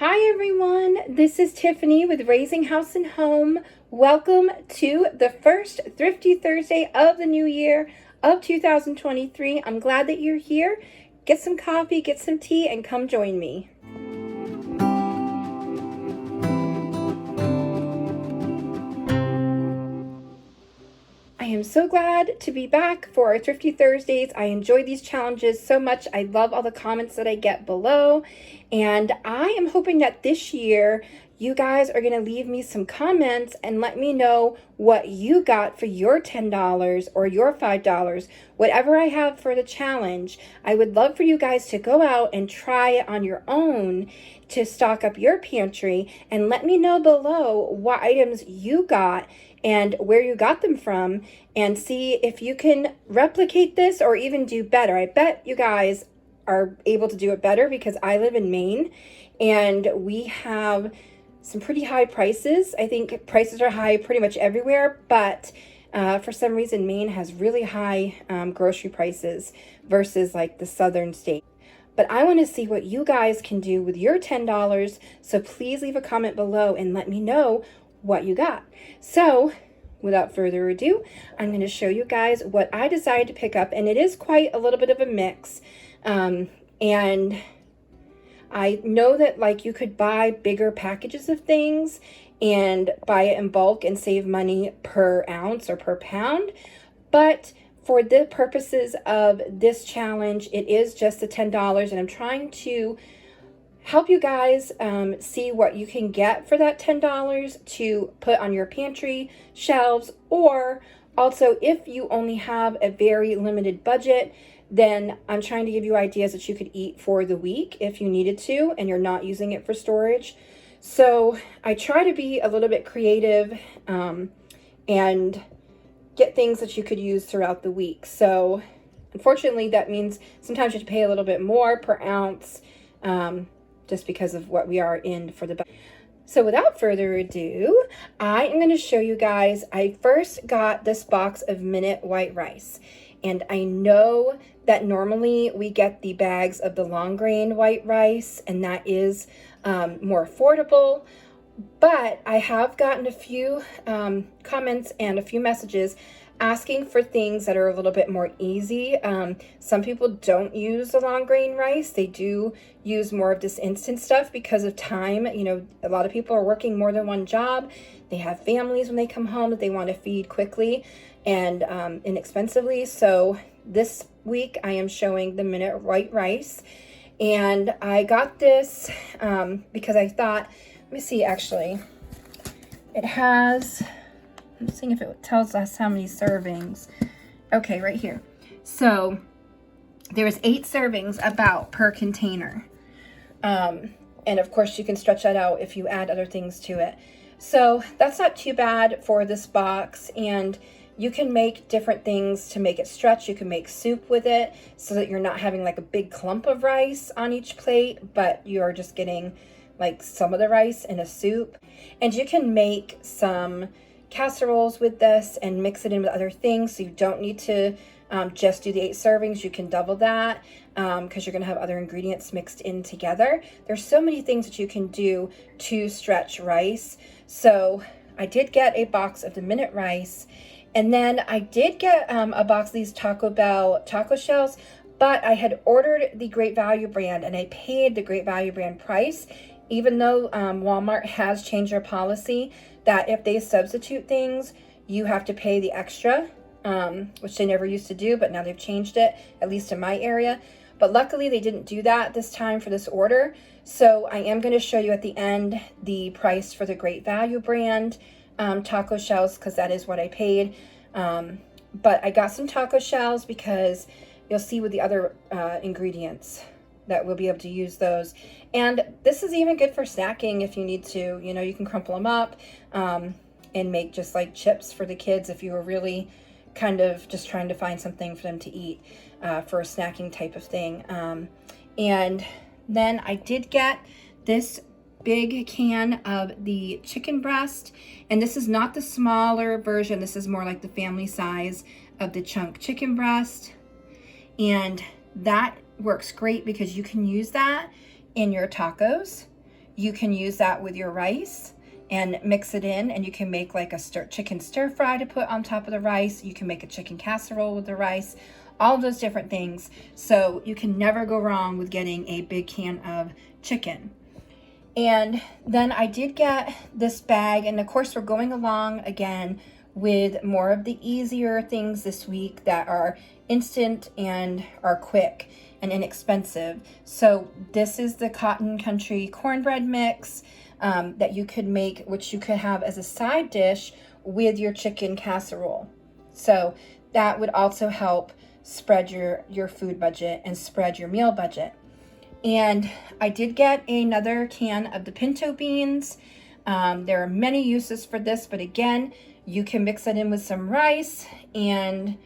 Hi everyone, this is Tiffany with Raising House and Home. Welcome to the first Thrifty Thursday of the new year of 2023. I'm glad that you're here. Get some coffee, get some tea, and come join me. I am so glad to be back for our Thrifty Thursdays. I enjoy these challenges so much. I love all the comments that I get below. And I am hoping that this year you guys are going to leave me some comments and let me know what you got for your $10 or your $5, whatever I have for the challenge. I would love for you guys to go out and try it on your own to stock up your pantry, and let me know below what items you got and where you got them from, and see if you can replicate this or even do better. I bet you guys are able to do it better because I live in Maine and we have some pretty high prices. I think prices are high pretty much everywhere, but for some reason Maine has really high grocery prices versus like the southern state. But I want to see what you guys can do with your $10, so please leave a comment below and let me know what you got. So without further ado, I'm going to show you guys what I decided to pick up, and it is quite a little bit of a mix. And I know that like you could buy bigger packages of things and buy it in bulk and save money per ounce or per pound, but for the purposes of this challenge, it is just the $10, and I'm trying to help you guys see what you can get for that $10 to put on your pantry shelves, or also if you only have a very limited budget, then I'm trying to give you ideas that you could eat for the week if you needed to and you're not using it for storage. So I try to be a little bit creative and get things that you could use throughout the week. So unfortunately that means sometimes you have to pay a little bit more per ounce, just because of what we are in for the budget. So without further ado, I am going to show you guys. I first got this box of minute white rice, and I know that normally we get the bags of the long grain white rice, and that is more affordable. But I have gotten a few comments and a few messages asking for things that are a little bit more easy. Some people don't use the long grain rice. They do use more of this instant stuff because of time. You know, a lot of people are working more than one job. They have families when they come home that they want to feed quickly and inexpensively. So this week I am showing the minute white rice. And I got this because I thought, let me see, actually, it has, I'm seeing if it tells us how many servings. Okay, right here. So there's 8 servings about per container. And of course you can stretch that out if you add other things to it. So that's not too bad for this box, and you can make different things to make it stretch. You can make soup with it so that you're not having like a big clump of rice on each plate, but you're just getting like some of the rice in a soup. And you can make some casseroles with this and mix it in with other things, so you don't need to just do the 8 servings. You can double that because you're going to have other ingredients mixed in together. There's so many things that you can do to stretch rice. So I did get a box of the minute rice, and then I did get a box of these Taco Bell taco shells, but I had ordered the Great Value brand and I paid the Great Value brand price, even though Walmart has changed their policy that if they substitute things, you have to pay the extra, which they never used to do, but now they've changed it, at least in my area. But luckily they didn't do that this time for this order. So I am going to show you at the end the price for the Great Value brand taco shells, because that is what I paid. But I got some taco shells because you'll see with the other ingredients that we'll be able to use those. And this is even good for snacking if you need to. You know, you can crumple them up and make just like chips for the kids if you were really kind of just trying to find something for them to eat for a snacking type of thing. And then I did get this big can of the chicken breast, and this is not the smaller version. This is more like the family size of the chunk chicken breast, and that works great because you can use that in your tacos. you can use that with your rice and mix it in, and you can make like a chicken stir fry to put on top of the rice. You can make a chicken casserole with the rice, all of those different things. So you can never go wrong with getting a big can of chicken. And then I did get this bag, and of course we're going along again with more of the easier things this week that are instant and are quick and inexpensive. So this is the Cotton Country cornbread mix that you could make, which you could have as a side dish with your chicken casserole. So that would also help spread your food budget and spread your meal budget. And I did get another can of the pinto beans. There are many uses for this, but again, you can mix it in with some rice and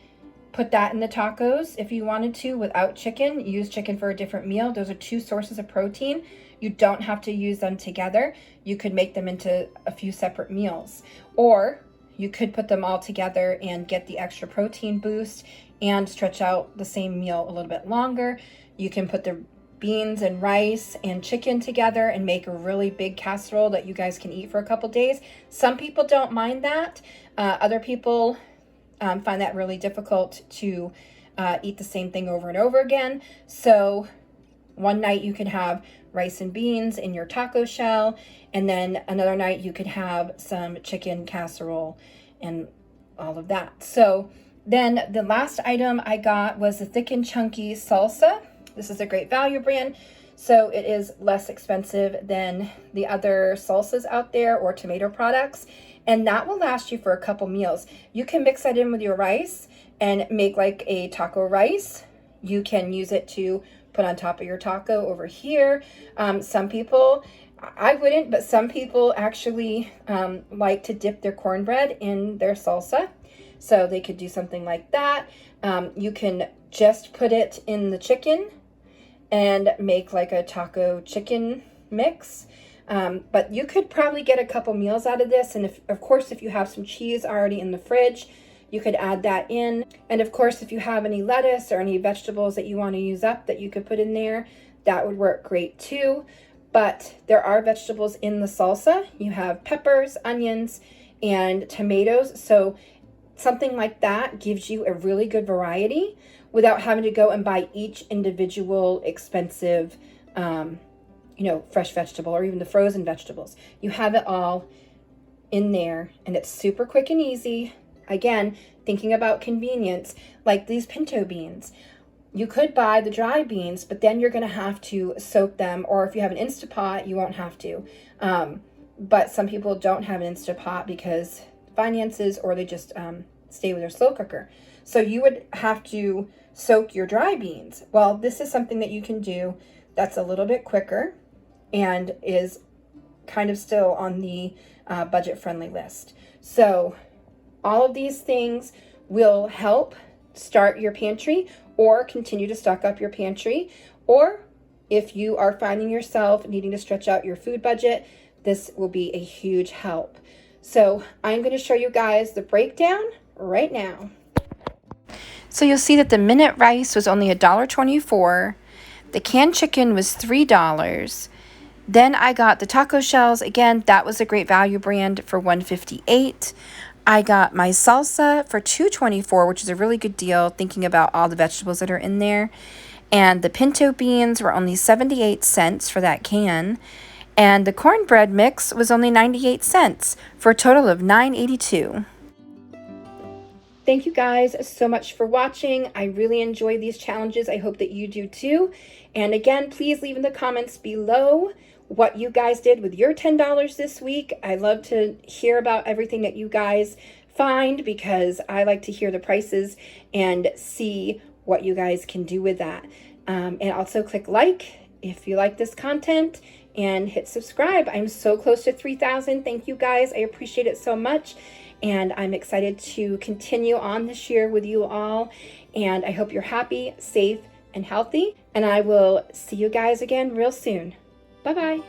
put that in the tacos if you wanted to without chicken. Use chicken for a different meal. Those are two sources of protein. You don't have to use them together. You could make them into a few separate meals, or you could put them all together and get the extra protein boost and stretch out the same meal a little bit longer. You can put the beans and rice and chicken together and make a really big casserole that you guys can eat for a couple days. Some people don't mind that. Other people find that really difficult to eat the same thing over and over again. So one night you could have rice and beans in your taco shell, and then another night you could have some chicken casserole and all of that. So then the last item I got was the thick and chunky salsa. This is a great value brand, so it is less expensive than the other salsas out there or tomato products, and that will last you for a couple meals. You can mix that in with your rice and make like a taco rice. You can use it to put on top of your taco over here. Some people, I wouldn't, but some people actually like to dip their cornbread in their salsa. So they could do something like that. You can just put it in the chicken and make like a taco chicken mix. But you could probably get a couple meals out of this. And of course, if you have some cheese already in the fridge, you could add that in. And of course, if you have any lettuce or any vegetables that you want to use up that you could put in there, that would work great too. But there are vegetables in the salsa. You have peppers, onions, and tomatoes. So something like that gives you a really good variety without having to go and buy each individual expensive, fresh vegetable or even the frozen vegetables. You have it all in there, and it's super quick and easy. Again, thinking about convenience, like these pinto beans. You could buy the dry beans, but then you're going to have to soak them, or if you have an Instapot, you won't have to. But some people don't have an Instapot because finances, or they just stay with their slow cooker. So you would have to soak your dry beans. Well, this is something that you can do that's a little bit quicker and is kind of still on the budget-friendly list. So all of these things will help start your pantry or continue to stock up your pantry. Or if you are finding yourself needing to stretch out your food budget, this will be a huge help. So I'm going to show you guys the breakdown right now. So you'll see that the minute rice was only $1.24. The canned chicken was $3. Then I got the taco shells. Again, that was a great value brand for $1.58. I got my salsa for $2.24, which is a really good deal, thinking about all the vegetables that are in there. And the pinto beans were only 78 cents for that can. And the cornbread mix was only 98 cents for a total of $9.82. Thank you guys so much for watching. I really enjoy these challenges. I hope that you do too. And again, please leave in the comments below what you guys did with your $10 this week. I love to hear about everything that you guys find, because I like to hear the prices and see what you guys can do with that. And also click like if you like this content, and hit subscribe. I'm so close to 3,000. Thank you guys. I appreciate it so much. And I'm excited to continue on this year with you all. And I hope you're happy, safe, and healthy. And I will see you guys again real soon. Bye-bye.